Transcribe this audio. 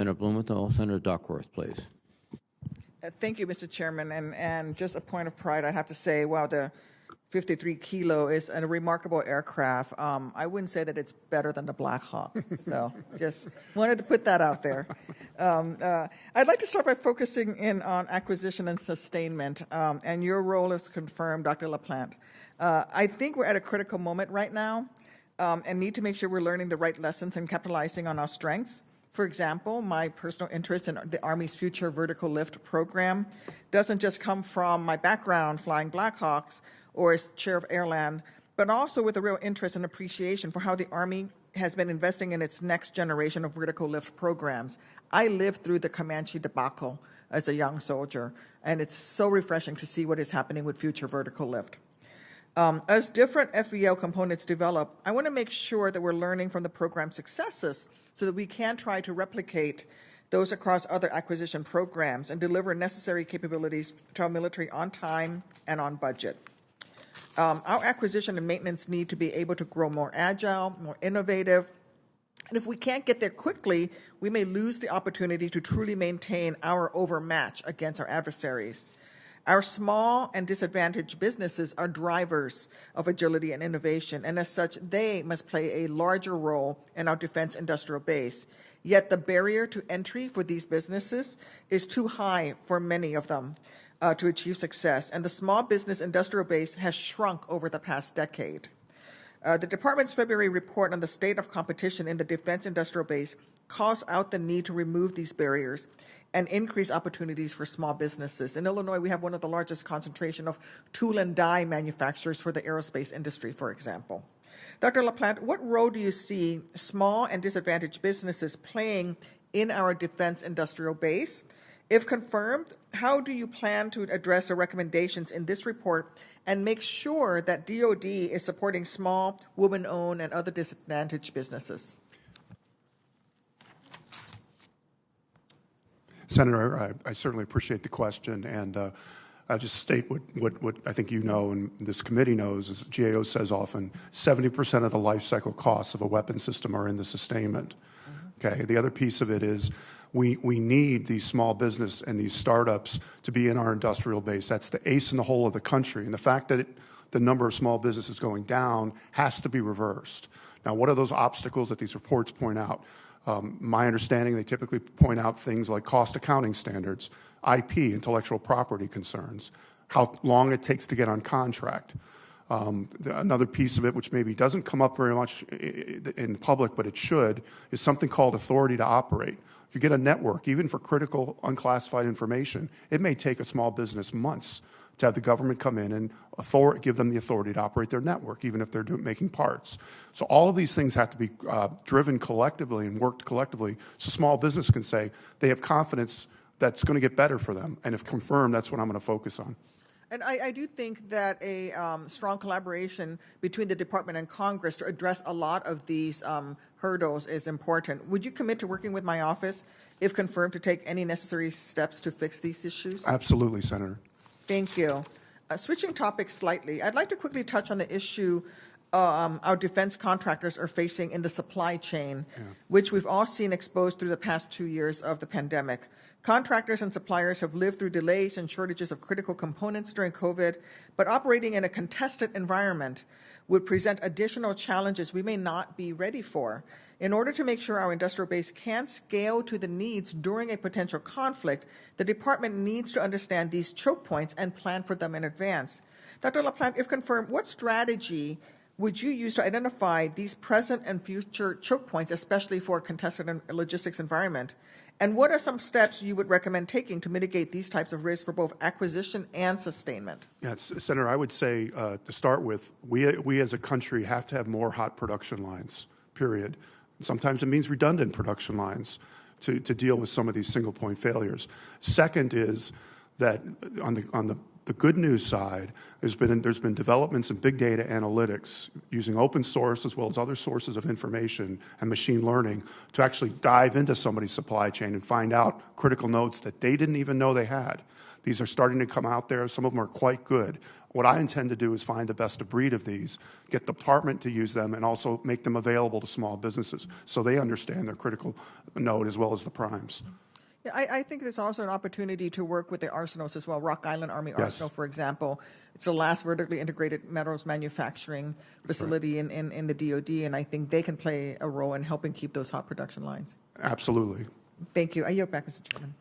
Senator Blumenthal, Senator Duckworth, please. Thank you, Mr. Chairman. And just a point of pride, I have to say, wow, the 53 Kilo is a remarkable aircraft. I wouldn't say that it's better than the Black Hawk. So just wanted to put that out there. I'd like to start by focusing in on acquisition and sustainment. And your role is confirmed, Dr. LaPlante. I think we're at a critical moment right now and need to make sure we're learning the right lessons and capitalizing on our strengths. For example, my personal interest in the Army's Future Vertical Lift program doesn't just come from my background flying Black Hawks or as chair of Airland, but also with a real interest and appreciation for how the Army has been investing in its next generation of vertical lift programs. I lived through the Comanche debacle as a young soldier, and it's so refreshing to see what is happening with Future Vertical Lift. As different FVL components develop, I want to make sure that we're learning from the program's successes so that we can try to replicate those across other acquisition programs and deliver necessary capabilities to our military on time and on budget. Our acquisition and maintenance need to be able to grow more agile, more innovative, and if we can't get there quickly, we may lose the opportunity to truly maintain our overmatch against our adversaries. Our small and disadvantaged businesses are drivers of agility and innovation, and as such, they must play a larger role in our defense industrial base. Yet the barrier to entry for these businesses is too high for many of them to achieve success, and the small business industrial base has shrunk over the past decade. The Department's February report on the state of competition in the defense industrial base calls out the need to remove these barriers and increase opportunities for small businesses. In Illinois, we have one of the largest concentration of tool and die manufacturers for the aerospace industry, for example. Dr. LaPlante, what role do you see small and disadvantaged businesses playing in our defense industrial base? If confirmed, how do you plan to address the recommendations in this report and make sure that DOD is supporting small, women-owned, and other disadvantaged businesses? Senator, I certainly appreciate the question, and I'll just state what I think you know and this committee knows, as GAO says often, 70% of the life cycle costs of a weapon system are in the sustainment. Okay, the other piece of it is we need these small business and these startups to be in our industrial base. That's the ace in the hole of the country, and the fact that the number of small businesses going down has to be reversed. Now, what are those obstacles that these reports point out? My understanding, they typically point out things like cost accounting standards, IP, intellectual property concerns, how long it takes to get on contract. Another piece of it, which maybe doesn't come up very much in public, but it should, is something called authority to operate. If you get a network, even for critical unclassified information, it may take a small business months to have the government come in and give them the authority to operate their network, even if they're making parts. So all of these things have to be driven collectively and worked collectively so small business can say they have confidence that's going to get better for them. And if confirmed, that's what I'm going to focus on. And I do think that a strong collaboration between the Department and Congress to address a lot of these hurdles is important. Would you commit to working with my office, if confirmed, to take any necessary steps to fix these issues? Absolutely, Senator. Thank you. Switching topics slightly, I'd like to quickly touch on the issue our defense contractors are facing in the supply chain, which we've all seen exposed through the past 2 years of the pandemic. Contractors and suppliers have lived through delays and shortages of critical components during COVID, but operating in a contested environment would present additional challenges we may not be ready for. In order to make sure our industrial base can scale to the needs during a potential conflict, the department needs to understand these choke points and plan for them in advance. Dr. LaPlante, if confirmed, what strategy would you use to identify these present and future choke points, especially for a contested logistics environment? And what are some steps you would recommend taking to mitigate these types of risks for both acquisition and sustainment? Yes, Senator, I would say to start with, we as a country have to have more hot production lines, period. Sometimes it means redundant production lines to deal with some of these single point failures. Second is that on the the good news side, there's been developments in big data analytics using open source as well as other sources of information and machine learning to actually dive into somebody's supply chain and find out critical nodes that they didn't even know they had. These are starting to come out there. Some of them are quite good. What I intend to do is find the best of breed of these, get the department to use them, and also make them available to small businesses so they understand their critical node as well as the primes. Yeah, I think there's also an opportunity to work with the arsenals as well. Rock Island Army Arsenal, for example, it's the last vertically integrated metals manufacturing facility in the DOD, and I think they can play a role in helping keep those hot production lines. Absolutely. Thank you. I yield back, Mr. Chairman.